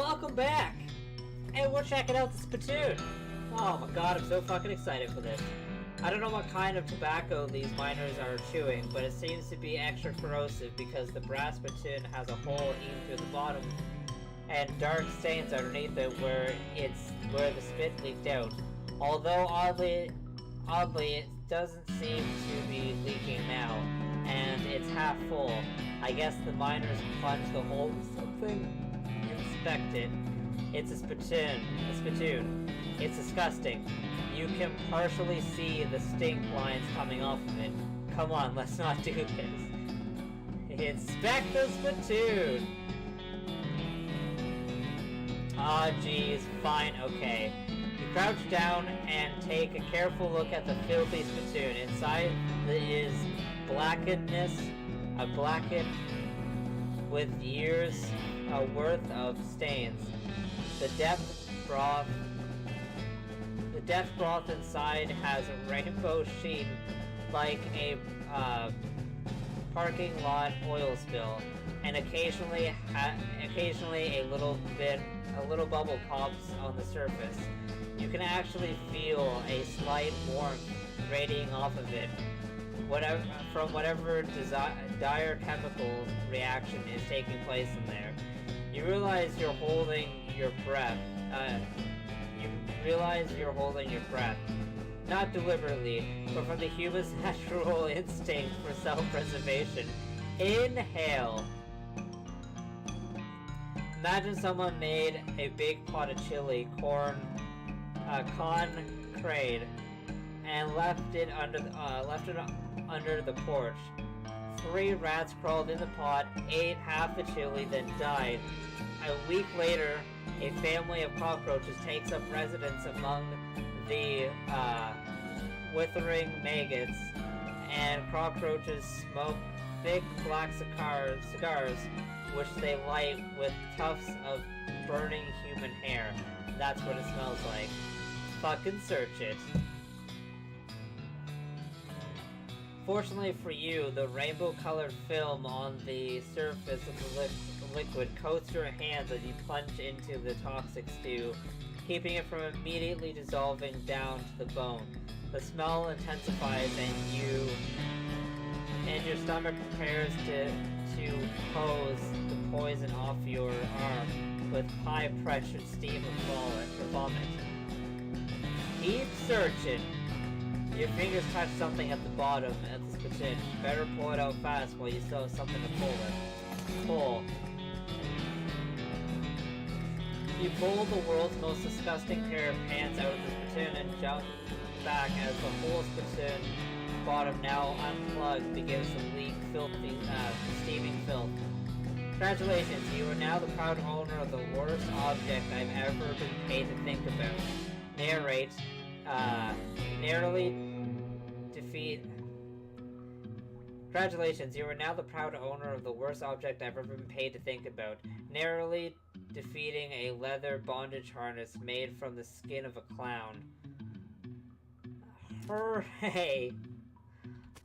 welcome back! And we're checking out the Spittoon! Oh my god, I'm so fucking excited for this. I don't know what kind of tobacco these miners are chewing, but it seems to be extra corrosive because the brass spittoon has a hole eaten through the bottom and dark stains underneath it where the spit leaked out. Although oddly it doesn't seem to be leaking now, and it's half full. I guess the miners plunged the hole with something. Inspect it. It's a spittoon. It's disgusting. You can partially see the stink lines coming off of it. Come on, let's not do this. Inspect the spittoon! Ah, geez, fine, okay. You crouch down and take a careful look at the filthy spittoon. Inside is blackened with years worth of stains. The death broth inside has a rainbow sheen like a parking lot oil spill, and occasionally a little bubble pops on the surface. You can actually feel a slight warmth radiating off of it, from whatever dire chemical reaction is taking place in there. You realize you're holding your breath. Not deliberately, but from the human's natural instinct for self-preservation. Inhale. Imagine someone made a big pot of chili, corn crade, and left it under the porch. 3 rats crawled in the pot, ate half the chili, then died. A week later, a family of cockroaches takes up residence among the withering maggots, and cockroaches smoke thick black cigars which they light with tufts of burning human hair. That's what it smells like. Fucking search it. Fortunately for you, the rainbow-colored film on the surface of the liquid coats your hands as you plunge into the toxic stew, keeping it from immediately dissolving down to the bone. The smell intensifies and your stomach prepares to hose the poison off your arm with high-pressured steam of vomit. Keep searching. Your fingers touch something at the bottom of the spittoon. Better pull it out fast while you still have something to pull with. Pull. You pull the world's most disgusting pair of pants out of the spittoon and jump back as the whole spittoon bottom, now unplugged, begins to leak filthy, steaming filth. Congratulations, you are now the proud owner of the worst object I've ever been paid to think about. Congratulations, you are now the proud owner of the worst object I've ever been paid to think about. Narrowly defeating a leather bondage harness made from the skin of a clown. Hooray!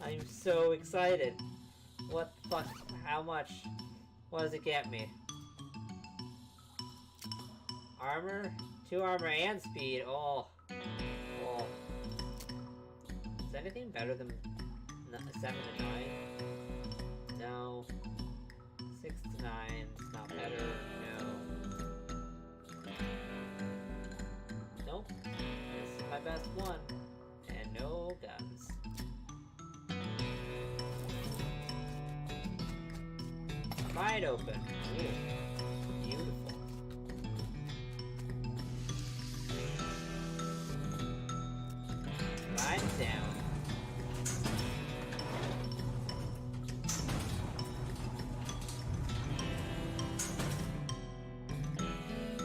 I'm so excited. What the fuck? How much? What does it get me? Armor? 2 armor and speed. Oh. Oh. Is anything better than 7 to 9? No. 6 to 9. It's not better. No. Nope. This is my best one. And no guns. Wide open. Ooh. Beautiful. Slide down.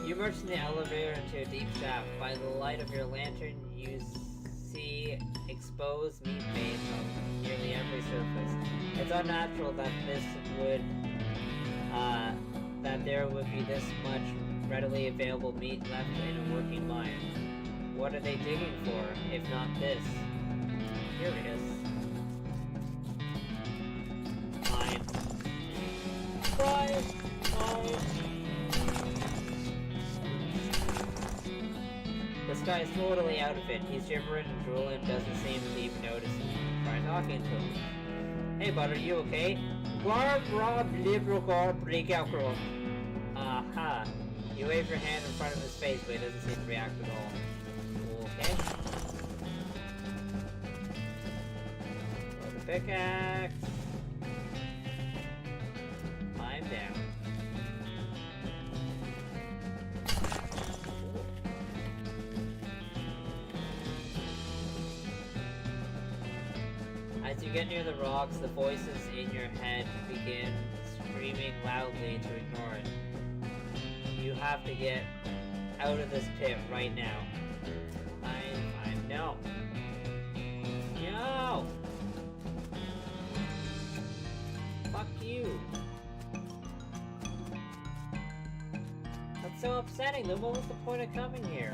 You emerge from the elevator into a deep shaft. By the light of your lantern, you see exposed meat veins on nearly every surface. It's unnatural that there would be this much readily available meat left in a working mine. What are they digging for, if not this? Curious. Fine. Fine. Fine. guy's totally out of it. He's gibbering and drooling, doesn't seem to even notice him. Try talking to him. Hey, bud, are you okay? Garb, rob, liberal garb, break out, girl. Aha. You wave your hand in front of his face, but he doesn't seem to react at all. Okay. Throw the pickaxe. Climb down. As you get near the rocks, the voices in your head begin screaming loudly to ignore it. You have to get out of this pit right now. No. No! Fuck you. That's so upsetting. Then what was the point of coming here?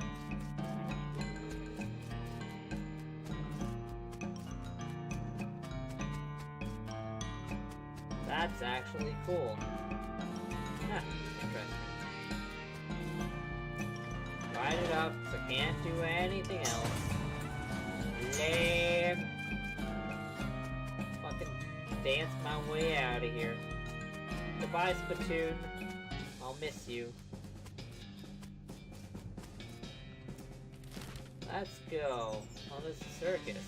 That's actually cool. Huh, interesting. Light it up, so can't do anything else. Lame. Fucking dance my way out of here. Goodbye, Spittoon. I'll miss you. Let's go on this circus.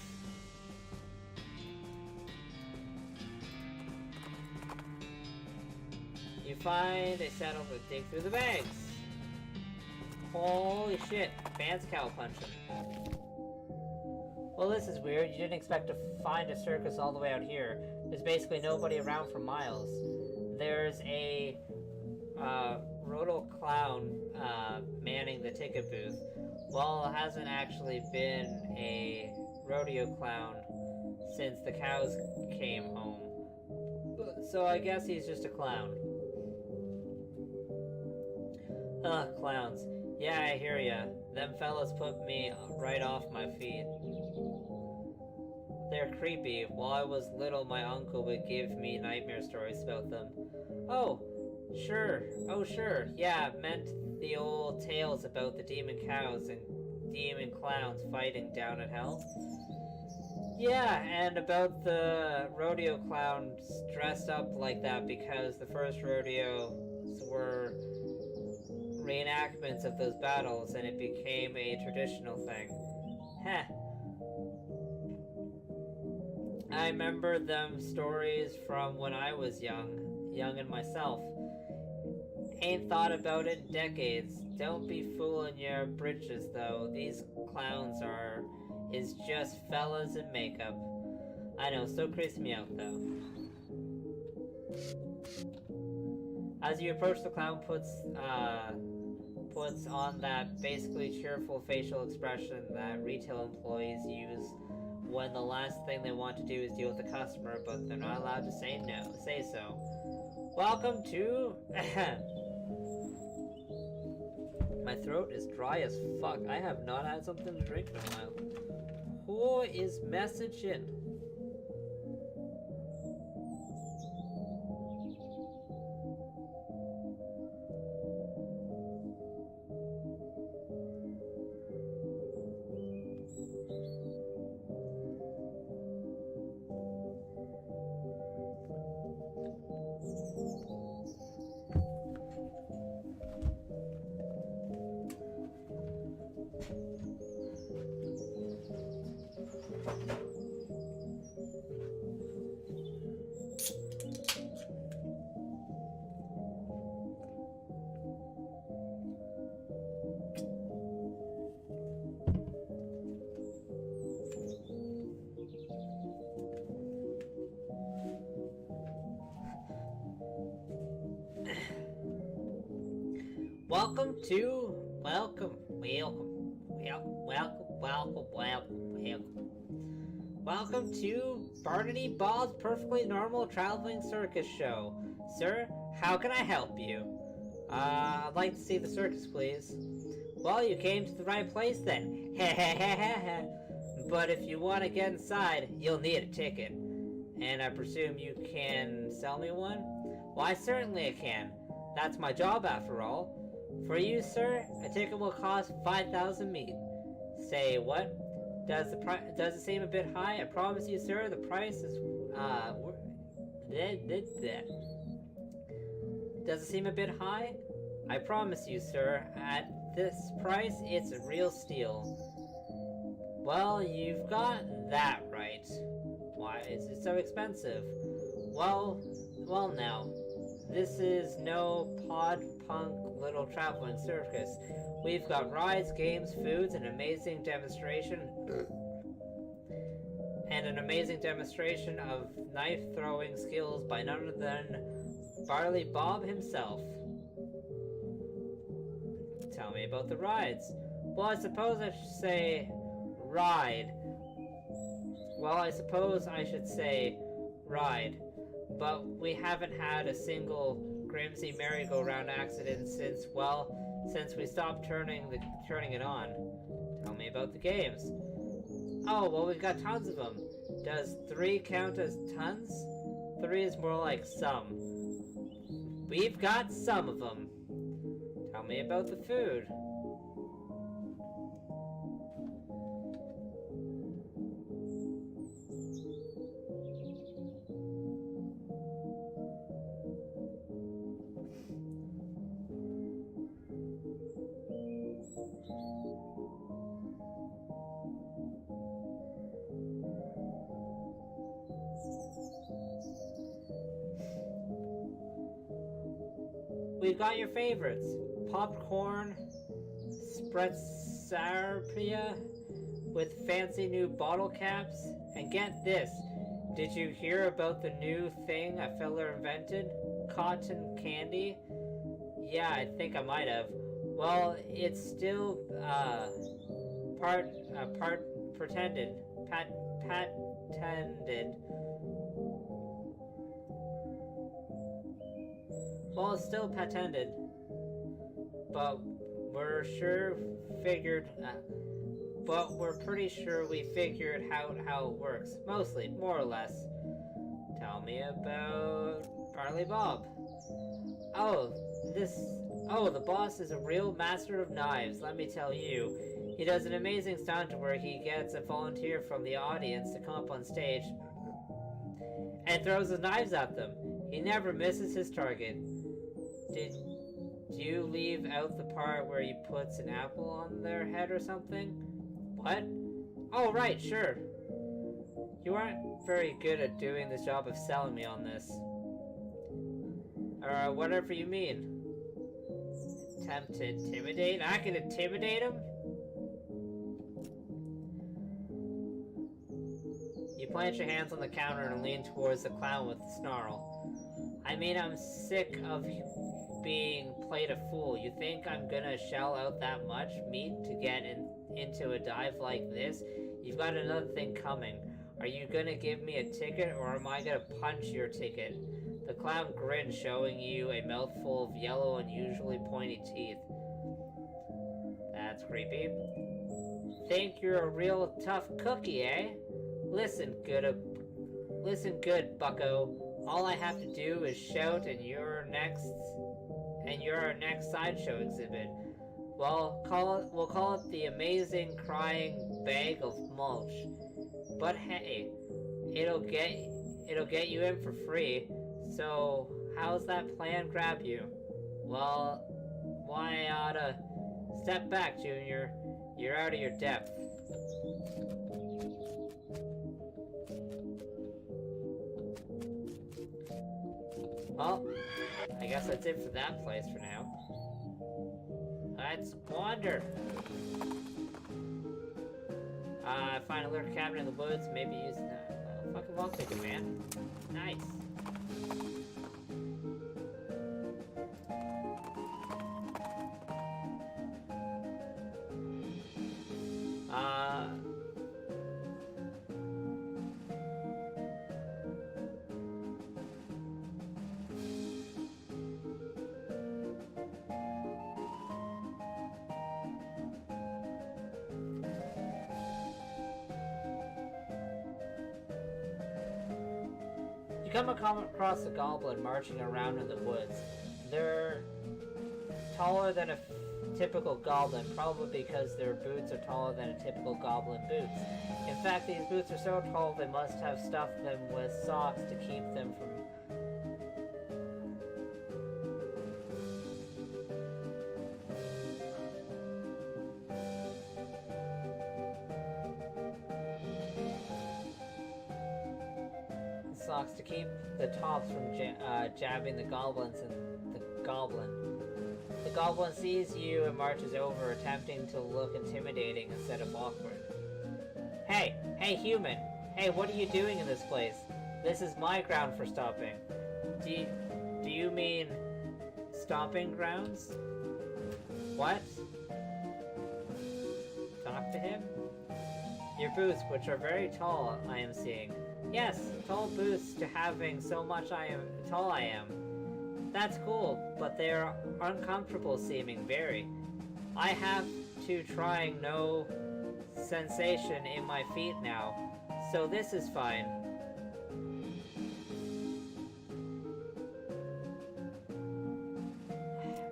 You find a saddle to dig through the bags. Holy shit, Vance cow punching. Well, this is weird. You didn't expect to find a circus all the way out here. There's basically nobody around for miles. There's a rodeo clown manning the ticket booth. Well, it hasn't actually been a rodeo clown since the cows came home. So I guess he's just a clown. Ugh, clowns. Yeah, I hear ya. Them fellas put me right off my feet. They're creepy. While I was little, my uncle would give me nightmare stories about them. Oh, sure. Oh, sure. Yeah, meant the old tales about the demon cows and demon clowns fighting down at hell. Yeah, and about the rodeo clowns dressed up like that because the first rodeos were reenactments of those battles and it became a traditional thing. Heh. I remember them stories from when I was young and myself. Ain't thought about it in decades. Don't be fooling your britches though. These clowns is just fellas in makeup. I know, still creeps me out though. As you approach, the clown puts on that basically cheerful facial expression that retail employees use when the last thing they want to do is deal with the customer, but they're not allowed to say so. Welcome to... My throat is dry as fuck. I have not had something to drink in a while. Who is messaging? Welcome to Barney Ball's Perfectly Normal Traveling Circus Show. Sir, how can I help you? I'd like to see the circus, please. Well, you came to the right place then. But if you want to get inside, you'll need a ticket. And I presume you can sell me one? Why, certainly I can. That's my job after all. For you, sir, a ticket will cost 5,000 meat. Say what? Does it seem a bit high? I promise you, sir, the price is Does it seem a bit high? I promise you, sir, at this price, it's a real steal. Well, you've got that right. Why is it so expensive? Well now. This is no pod-punk little traveling circus. We've got rides, games, foods, and an amazing demonstration of knife-throwing skills by none other than Barley Bob himself. Tell me about the rides. Well, I suppose I should say ride. But we haven't had a single Grimsy merry-go-round accident since we stopped turning it on. Tell me about the games. Oh, well, we've got tons of them. Does 3 count as tons? 3 is more like some. We've got some of them. Tell me about the food. We've got your favorites. Popcorn, Spretzarpia with fancy new bottle caps. And get this, did you hear about the new thing a fella invented? Cotton candy? Yeah, I think I might have. Well, it's still, patented. Well, it's still patented, but we're pretty sure we figured out how it works. Mostly, more or less. Tell me about Barley Bob. The boss is a real master of knives, let me tell you. He does an amazing stunt where he gets a volunteer from the audience to come up on stage and throws his knives at them. He never misses his target. Did you leave out the part where he puts an apple on their head or something? What? Oh, right, sure. You aren't very good at doing the job of selling me on this. Or whatever you mean. Attempt to intimidate? I can intimidate him? You plant your hands on the counter and lean towards the clown with a snarl. I mean, I'm sick of being played a fool. You think I'm gonna shell out that much meat to get into a dive like this? You've got another thing coming. Are you gonna give me a ticket, or am I gonna punch your ticket? The clown grinned, showing you a mouthful of yellow, unusually pointy teeth. That's creepy. Think you're a real tough cookie, eh? Listen good, bucko. All I have to do is shout, and you're our next sideshow exhibit. Well, we'll call it the amazing crying bag of mulch. But hey, it'll get you in for free. So how's that plan grab you? Well, why I oughta step back, Junior. You're out of your depth. Well, I guess that's it for that place for now. Let's wander. Find a little cabin in the woods, maybe use the fucking wall ticket, man. Nice. You come across a goblin marching around in the woods. They're taller than a typical goblin, probably because their boots are taller than a typical goblin boots. In fact, these boots are so tall they must have stuffed them with socks to keep them from... socks to keep the tops from jabbing the goblins and the goblin. The goblin sees you and marches over, attempting to look intimidating instead of awkward. Hey! Hey, human! Hey, what are you doing in this place? This is my ground for stomping. Do you mean... stomping grounds? What? Talk to him? Your boots, which are very tall, I am seeing. Yes, tall boots to having so much tall I am. That's cool, but they are uncomfortable seeming, very. I have to trying no sensation in my feet now, so this is fine.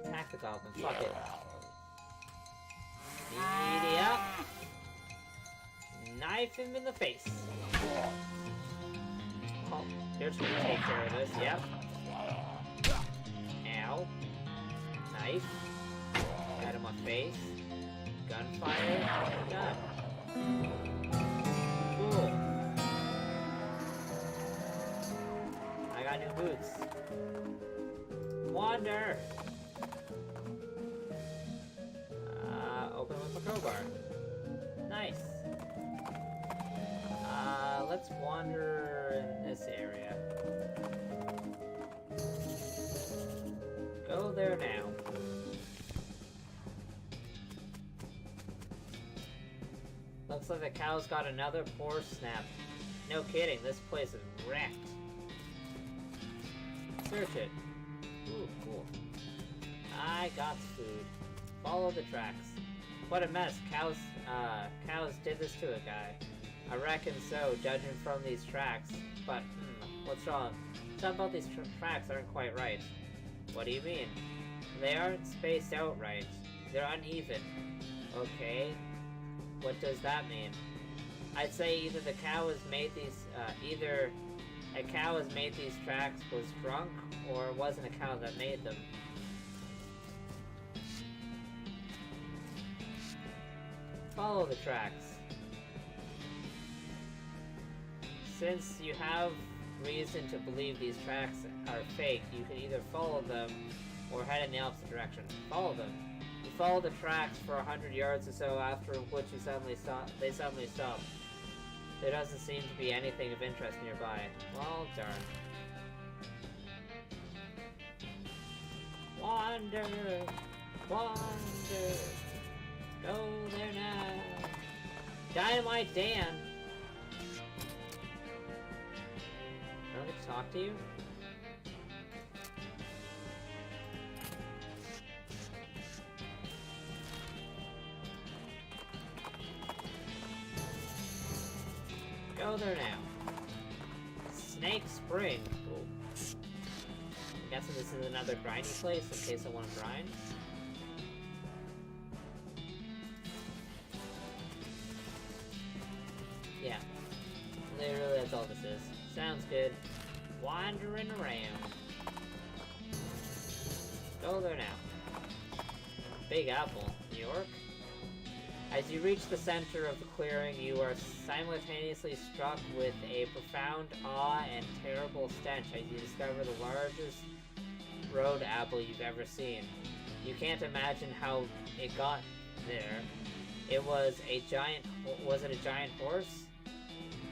Attack the goblin, fuck it. Speedy up. Knife him in the face. Oh, you're just gonna take care of this, yep. Ow. Knife. Out of my face. Gunfire. Done. Cool. I got new boots. Wander! Open with a crowbar. Nice. Let's wander in this area. Go there now. Looks like the cow's got another poor snap. No kidding, this place is wrecked. Search it. Ooh, cool. I got food. Follow the tracks. What a mess. Cows did this to a guy. I reckon so, judging from these tracks. But, what's wrong? Something about these tracks aren't quite right. What do you mean? They aren't spaced out right. They're uneven. Okay. What does that mean? I'd say either the cow has made these, either a cow has made these tracks, was drunk, or it wasn't a cow that made them. Follow the tracks. Since you have reason to believe these tracks are fake, you can either follow them or head in the opposite direction. Follow them. You follow the tracks for 100 yards or so, after which they suddenly stop. There doesn't seem to be anything of interest nearby. Well, darn. Wander! Wander! Go there now! Dynamite Dan! Can I get to talk to you? Go there now. Snake Spring. Ooh. I'm guessing this is another grindy place in case I want to grind. Yeah. Literally, that's all this is. Sounds good. Wandering around. Go there now. Big Apple, New York. As you reach the center of the clearing, you are simultaneously struck with a profound awe and terrible stench as you discover the largest road apple you've ever seen. You can't imagine how it got there. It was a giant... Was it a giant horse?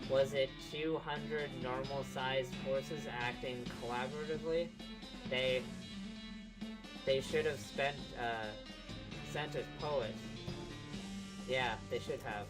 Was it 200 normal-sized horses acting collaboratively? They should have sent a poet. Yeah, they should have.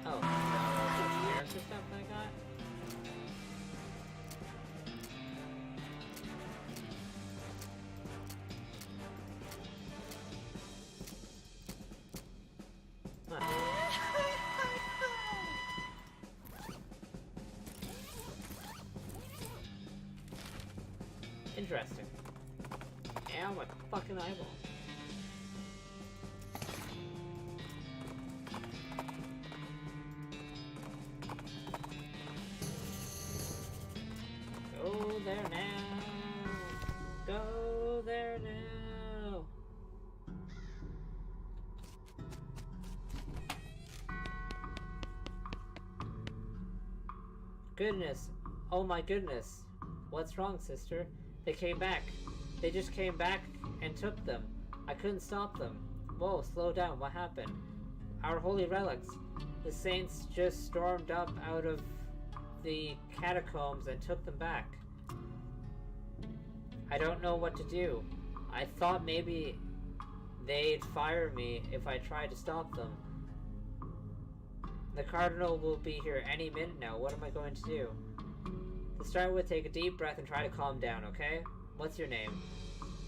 Oh, the character stuff I got? Interesting. Ow, my fucking eyeball. Go there now. Go there now. Goodness. Oh my goodness. What's wrong, sister? They came back. They just came back and took them. I couldn't stop them. Whoa, slow down. What happened? Our holy relics. The saints just stormed up out of the catacombs and took them back. I don't know what to do. I thought maybe they'd fire me if I tried to stop them. The Cardinal will be here any minute now. What am I going to do? To start with, take a deep breath and try to calm down, okay? What's your name?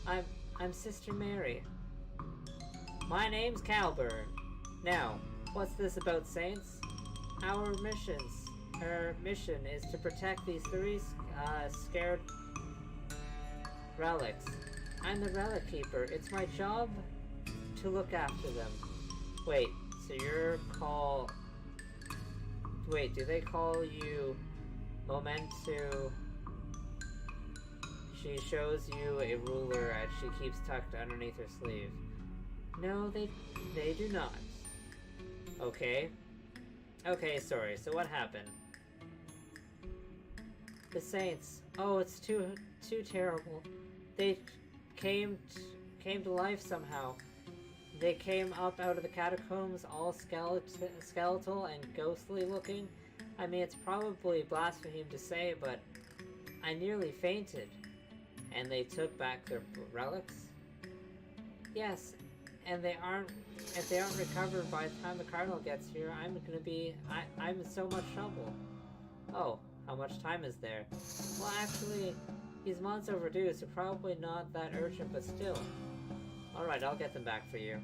I'm Sister Mary. My name's Calburn. Now, what's this about saints? Our mission is to protect these three scared relics. I'm the relic keeper. It's my job to look after them. Wait, so Wait, do they call you Momentu? She shows you a ruler as she keeps tucked underneath her sleeve. No, they do not. Okay. Okay, sorry. So what happened? The saints. Oh, it's too terrible. They came to life somehow. They came up out of the catacombs, all skeletal and ghostly looking. I mean, it's probably blasphemy to say, but I nearly fainted. And they took back their relics? Yes, and if they aren't recovered by the time the Cardinal gets here, I'm in so much trouble. Oh, how much time is there? Well, actually, he's months overdue, so probably not that urgent, but still. Alright, I'll get them back for you.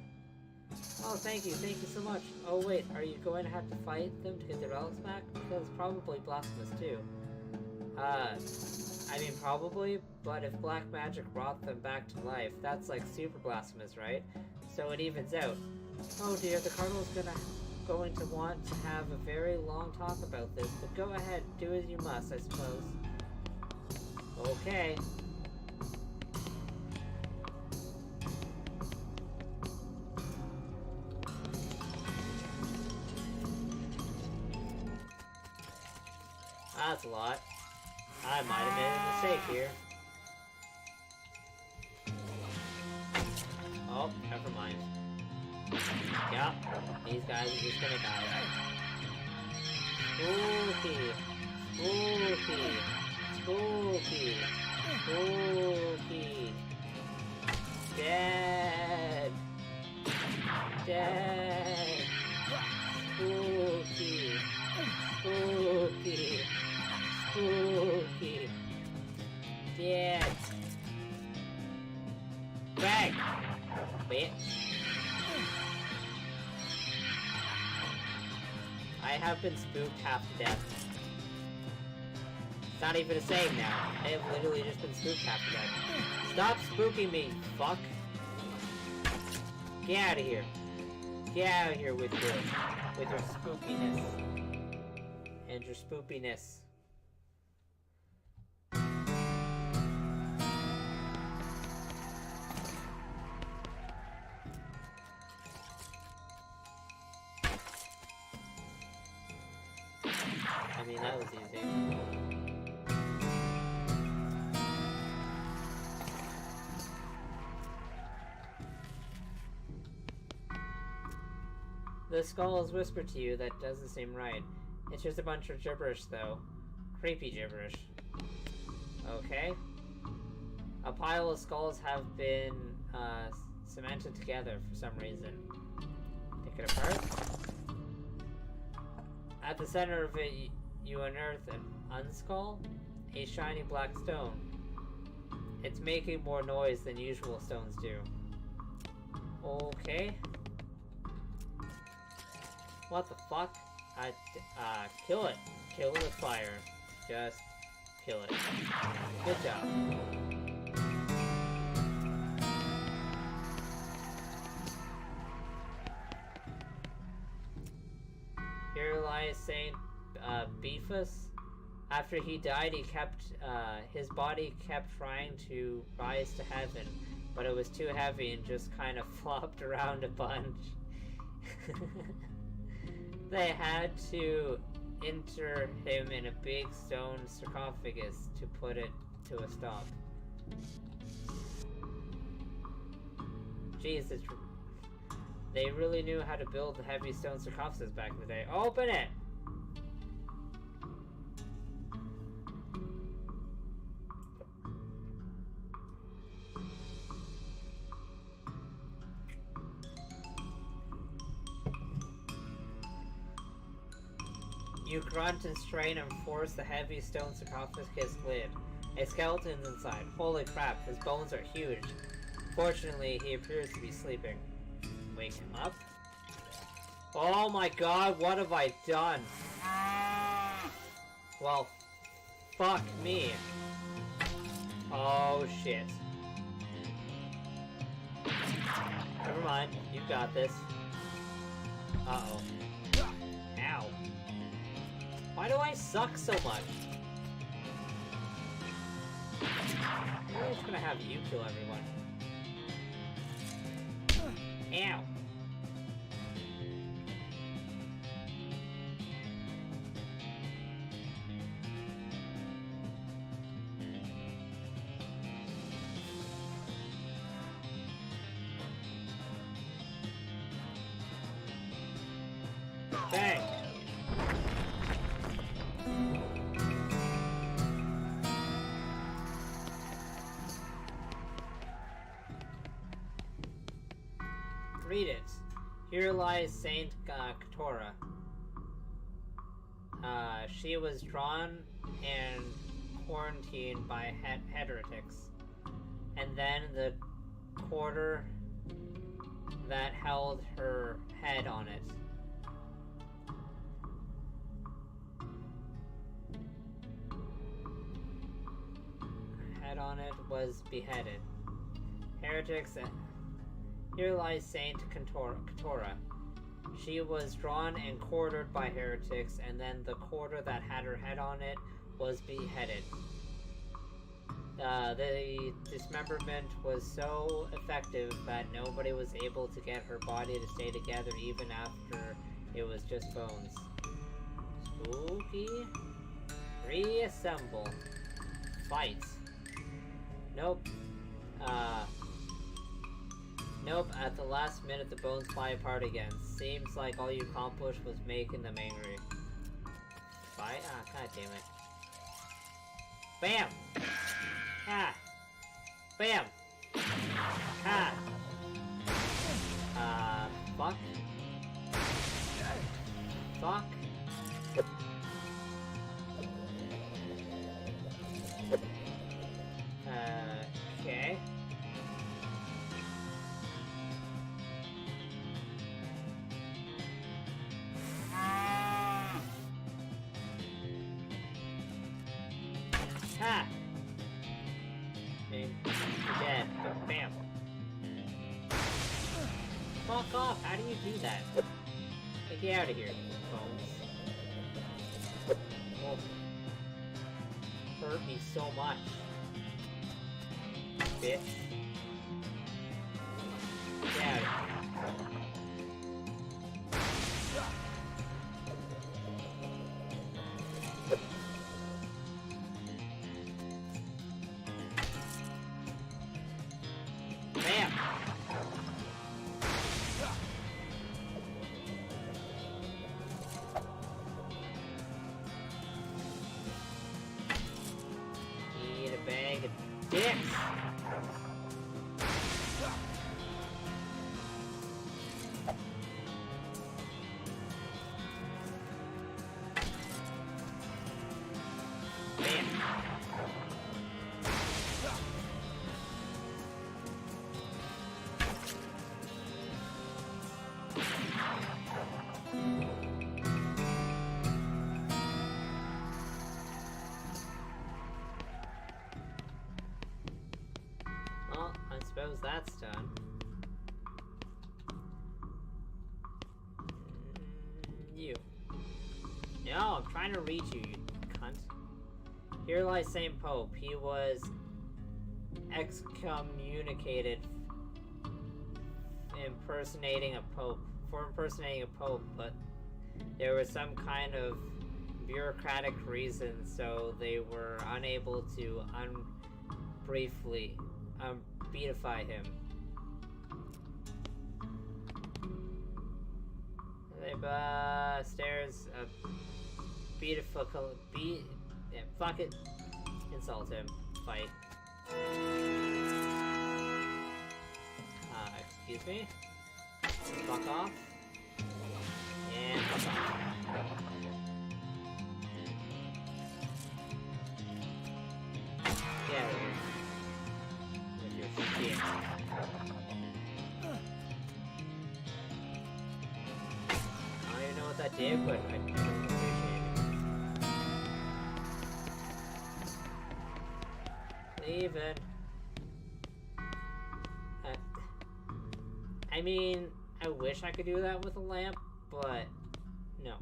Oh, thank you so much. Oh wait, are you going to have to fight them to get the relics back? Because it's probably blasphemous too. I mean probably, but if black magic brought them back to life, that's like super blasphemous, right? So it evens out. Oh dear, the Cardinal's going to want to have a very long talk about this, but go ahead, do as you must, I suppose. Okay. That's a lot. I might have made a mistake here. Oh, never mind. Yep, these guys are just gonna die. Spooky! Spooky! Spooky! Spooky! Dead! Dead! Spooky! Spooky! Spooky! Dead! Bang! Bitch! I have been spooked half to death. It's not even a saying now. I have literally just been spooked half to death. Stop spooking me, fuck! Get out of here! Get out of here with your spookiness. And your spoopiness. I mean, that was easy. The skull has whispered to you that doesn't seem right. It's just a bunch of gibberish, though. Creepy gibberish. Okay. A pile of skulls have been cemented together for some reason. Take it apart. At the center of it, you unearth an unskull, a shiny black stone. It's making more noise than usual stones do. Okay. What the fuck? Kill it. Kill it with fire. Just kill it. Good job. Here lies Saint Beefus. After he died, his body kept trying to rise to heaven, but it was too heavy and just kind of flopped around a bunch. They had to enter him in a big stone sarcophagus to put it to a stop. Jeez, they really knew how to build the heavy stone sarcophagus back in the day. Open it! You grunt and strain and force the heavy stone sarcophagus lid. A skeleton's inside. Holy crap, his bones are huge. Fortunately, he appears to be sleeping. Wake him up? Oh my god, what have I done? Well, fuck me. Oh shit. Never mind, you got this. Uh-oh. Ow. Why do I suck so much? I'm just gonna have you kill everyone. Ow. Bang. Read it. Here lies Saint Katora. She was drawn and quarantined by heretics. And then the quarter that held her head on it. Head on it was beheaded. Heretics. Here lies Saint Katora. She was drawn and quartered by heretics, and then the quarter that had her head on it was beheaded. The dismemberment was so effective that nobody was able to get her body to stay together even after it was just bones. Spooky. Reassemble. Fight. Nope. Nope, at the last minute the bones fly apart again. Seems like all you accomplished was making them angry. Fight? Ah, god damn it. Bam! Ha! Bam! Ha! Fuck? Fuck? Okay. Ha! And you're dead. Bam. Fuck off! How do you do that? Like, get out of here, bones. Oh. Hurt me so much. Bitch. Get out of here. Bam! Eat a bag of dicks! Bam! Well, I suppose that's done. You. No, I'm trying to reach you, you cunt. Here lies Saint Pope. He was excommunicated for impersonating a pope, but there was some kind of bureaucratic reason, so they were unable to beatify him. Stairs, yeah, fuck it. Insult him. Fight. Excuse me? Fuck off. And fuck off. Yeah. With your shit. I don't even know what that did, but I appreciate it. Leaving. I mean, I wish I could do that with a lamp, but no.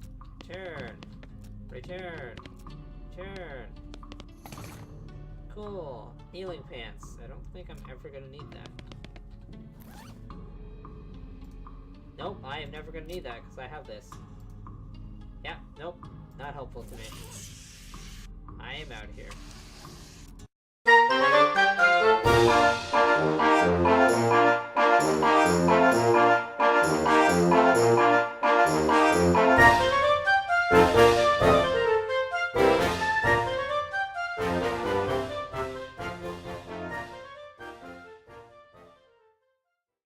Return. Cool. Healing pants. I don't think I'm ever gonna need that. Nope, I am never gonna need that because I have this. Yeah, nope. Not helpful to me. I am out of here.